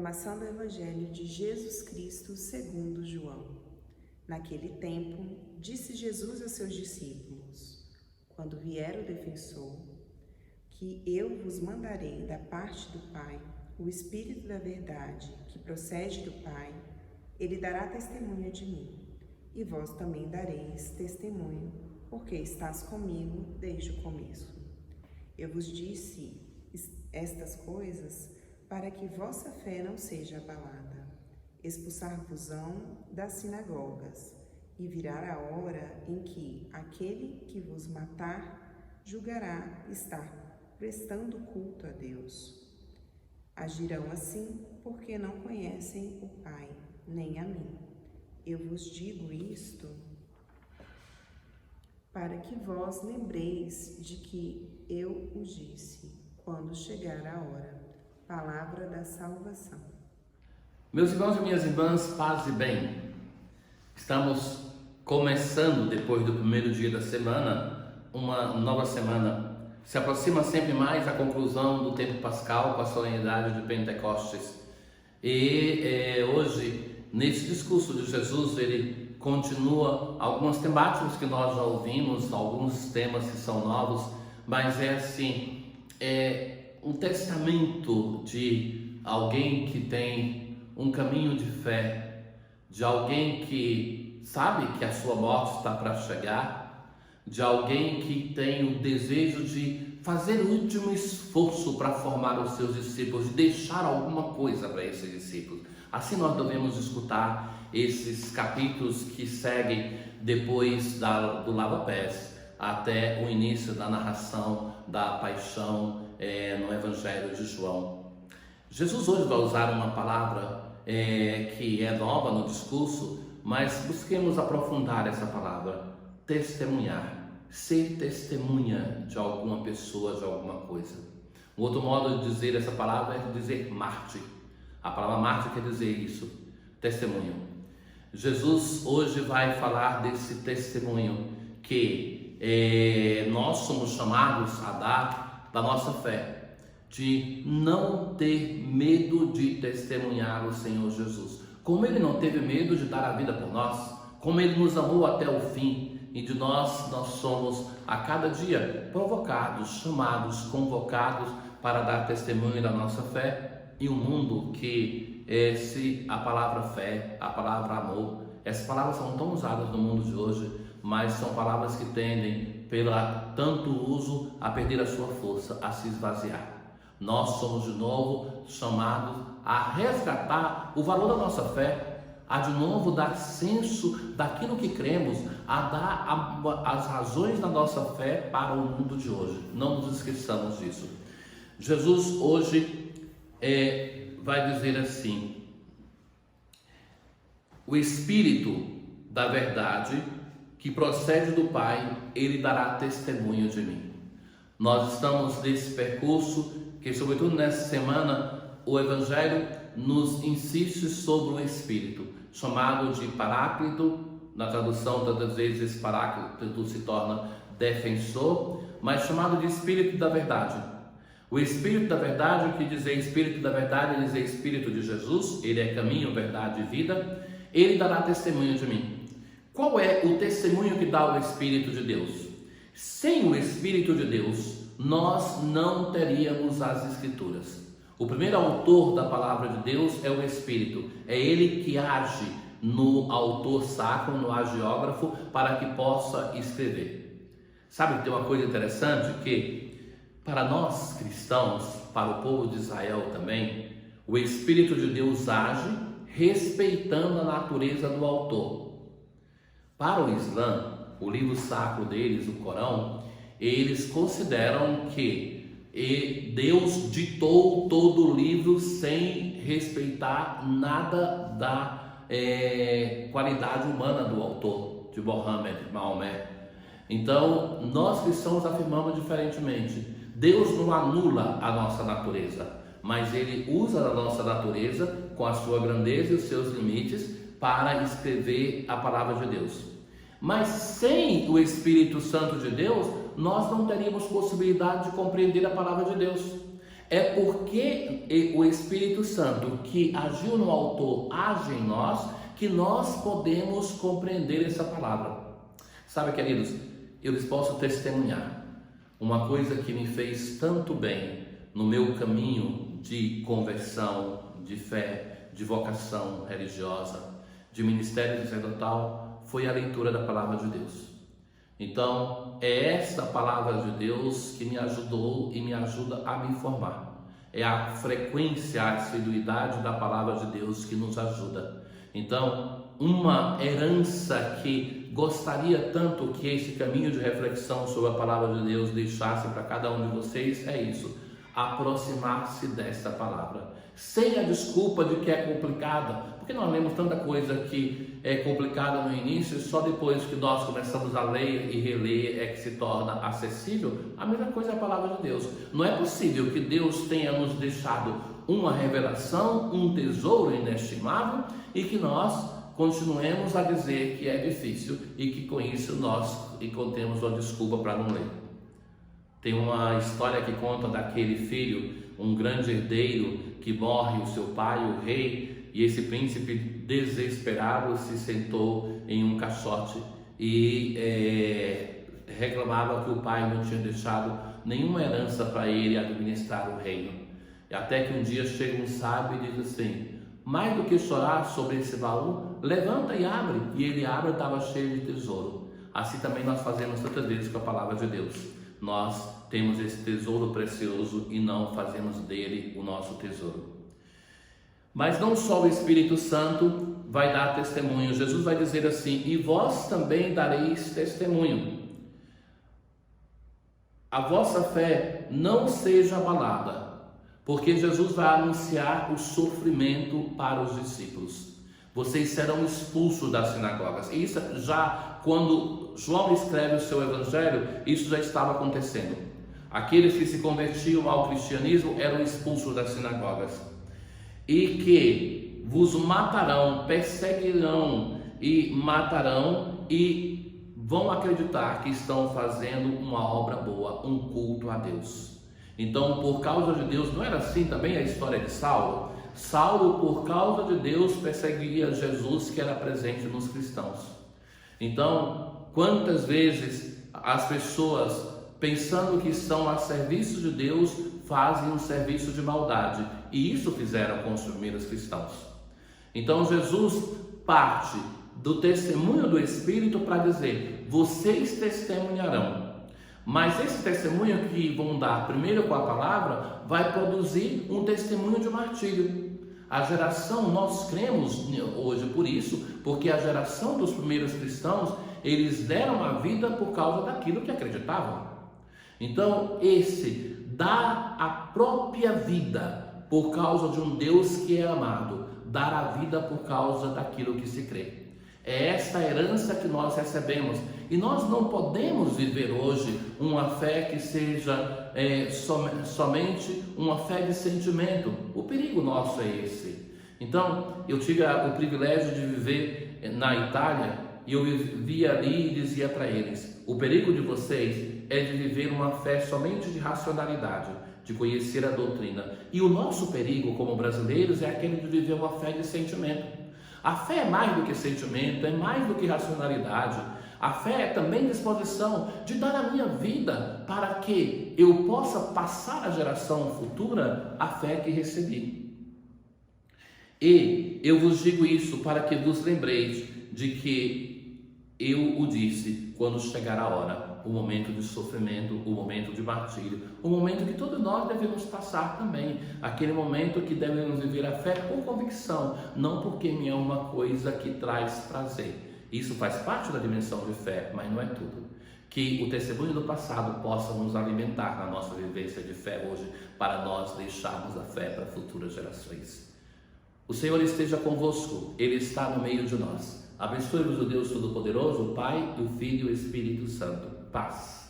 Proclamação do Evangelho de Jesus Cristo segundo João. Naquele tempo, disse Jesus a seus discípulos: Quando vier o defensor, que eu vos mandarei da parte do Pai, o Espírito da verdade, que procede do Pai, ele dará testemunho de mim. E vós também dareis testemunho, porque estás comigo desde o começo. Eu vos disse estas coisas para que vossa fé não seja abalada. Expulsar-vos-ão das sinagogas, e virá a hora em que aquele que vos matar julgará estar prestando culto a Deus. Agirão assim porque não conhecem o Pai, nem a mim. Eu vos digo isto para que vós lembreis de que eu os disse, quando chegar a hora. Palavra da salvação. Meus irmãos e minhas irmãs, paz e bem. Estamos começando, depois do primeiro dia da semana, uma nova semana. Se aproxima sempre mais a conclusão do tempo pascal com a solenidade de Pentecostes. E hoje, nesse discurso de Jesus, ele continua algumas temáticas que nós já ouvimos, alguns temas que são novos, mas é assim, um testamento de alguém que tem um caminho de fé, de alguém que sabe que a sua morte está para chegar, de alguém que tem o desejo de fazer o último esforço para formar os seus discípulos, de deixar alguma coisa para esses discípulos. Assim nós devemos escutar esses capítulos que seguem depois do lava-pés até o início da narração da paixão no Evangelho de João. Jesus hoje vai usar uma palavra que é nova no discurso, mas busquemos aprofundar essa palavra: testemunhar, ser testemunha de alguma pessoa, de alguma coisa. Um outro modo de dizer essa palavra é dizer mártir. A palavra mártir quer dizer isso, testemunho. Jesus hoje vai falar desse testemunho que nós somos chamados a dar da nossa fé, de não ter medo de testemunhar o Senhor Jesus. Como ele não teve medo de dar a vida por nós, como ele nos amou até o fim, e de nós somos a cada dia provocados, chamados, convocados para dar testemunho da nossa fé em um mundo que a palavra fé, a palavra amor, essas palavras são tão usadas no mundo de hoje, mas são palavras que tendem, pelo tanto uso, a perder a sua força, a se esvaziar. Nós somos de novo chamados a resgatar o valor da nossa fé, a de novo dar senso daquilo que cremos, a dar as razões da nossa fé para o mundo de hoje. Não nos esqueçamos disso. Jesus hoje vai dizer assim: o Espírito da verdade que procede do Pai, ele dará testemunho de mim. Nós estamos nesse percurso que, sobretudo nessa semana, o Evangelho nos insiste sobre o Espírito, chamado de Paráclito. Na tradução, tantas vezes esse Paráclito se torna defensor, mas chamado de Espírito da verdade. O Espírito da verdade, o que dizer Espírito da verdade, dizer Espírito de Jesus, ele é caminho, verdade e vida, ele dará testemunho de mim. Qual é o testemunho que dá o Espírito de Deus? Sem o Espírito de Deus, nós não teríamos as Escrituras. O primeiro autor da palavra de Deus é o Espírito. É ele que age no autor sacro, no agiógrafo, para que possa escrever. Sabe que tem uma coisa interessante? Que para nós cristãos, para o povo de Israel também, o Espírito de Deus age respeitando a natureza do autor. Para o Islã, o livro sacro deles, o Corão, eles consideram que Deus ditou todo o livro sem respeitar nada da qualidade humana do autor, de Maomé. Então, nós cristãos afirmamos diferentemente. Deus não anula a nossa natureza, mas ele usa a nossa natureza com a sua grandeza e os seus limites para escrever a palavra de Deus. Mas sem o Espírito Santo de Deus, nós não teríamos possibilidade de compreender a palavra de Deus. É porque o Espírito Santo que agiu no autor age em nós, que nós podemos compreender essa palavra. Sabe, queridos, eu lhes posso testemunhar uma coisa que me fez tanto bem no meu caminho de conversão, de fé, de vocação religiosa, de ministério sacerdotal, foi a leitura da palavra de Deus. Então, é essa palavra de Deus que me ajudou e me ajuda a me formar. É a frequência, a assiduidade da palavra de Deus que nos ajuda. Então, uma herança que gostaria tanto que esse caminho de reflexão sobre a palavra de Deus deixasse para cada um de vocês é isso: aproximar-se dessa palavra, sem a desculpa de que é complicada, porque nós lemos tanta coisa que é complicada no início, e só depois que nós começamos a ler e reler é que se torna acessível. A mesma coisa é a palavra de Deus. Não é possível que Deus tenha nos deixado uma revelação, um tesouro inestimável, e que nós continuemos a dizer que é difícil e que com isso nós encontremos uma desculpa para não ler. Tem uma história que conta daquele filho, um grande herdeiro, que morre o seu pai, o rei, e esse príncipe desesperado se sentou em um caixote e reclamava que o pai não tinha deixado nenhuma herança para ele administrar o reino. E até que um dia chega um sábio e diz assim: mais do que chorar sobre esse baú, levanta e abre. E ele abre e estava cheio de tesouro. Assim também nós fazemos tantas vezes com a palavra de Deus. Nós temos esse tesouro precioso e não fazemos dele o nosso tesouro. Mas não só o Espírito Santo vai dar testemunho. Jesus vai dizer assim: e vós também dareis testemunho. A vossa fé não seja abalada, porque Jesus vai anunciar o sofrimento para os discípulos. Vocês serão expulsos das sinagogas. E isso já, quando João escreve o seu evangelho, isso já estava acontecendo. Aqueles que se convertiam ao cristianismo eram expulsos das sinagogas. E que vos matarão, perseguirão e matarão, e vão acreditar que estão fazendo uma obra boa, um culto a Deus. Então, por causa de Deus, não era assim também a história de Saulo? Saulo, por causa de Deus, perseguia Jesus, que era presente nos cristãos. Então, quantas vezes as pessoas, pensando que estão a serviço de Deus, fazem um serviço de maldade, e isso fizeram com os primeiros cristãos. Então, Jesus parte do testemunho do Espírito para dizer: vocês testemunharão. Mas esse testemunho que vão dar primeiro com a palavra vai produzir um testemunho de martírio. A geração, nós cremos hoje por isso, porque a geração dos primeiros cristãos, eles deram a vida por causa daquilo que acreditavam. Então, esse dar a própria vida por causa de um Deus que é amado, dar a vida por causa daquilo que se crê. É esta herança que nós recebemos, e nós não podemos viver hoje uma fé que seja somente uma fé de sentimento. O perigo nosso é esse. Então, eu tive o privilégio de viver na Itália, e eu vivia ali e dizia para eles: o perigo de vocês é de viver uma fé somente de racionalidade, de conhecer a doutrina. E o nosso perigo como brasileiros é aquele de viver uma fé de sentimento. A fé é mais do que sentimento, é mais do que racionalidade. A fé é também disposição de dar a minha vida para que eu possa passar à geração futura a fé que recebi. E eu vos digo isso para que vos lembreis de que eu o disse quando chegar a hora, o momento de sofrimento, o momento de martírio, o momento que todos nós devemos passar também, aquele momento que devemos viver a fé por convicção, não porque é uma coisa que traz prazer. Isso faz parte da dimensão de fé, mas não é tudo. Que o testemunho do passado possa nos alimentar na nossa vivência de fé hoje, para nós deixarmos a fé para futuras gerações. O Senhor esteja convosco, Ele está no meio de nós. Abençoe-vos o Deus Todo-Poderoso, o Pai, o Filho e o Espírito Santo. Paz.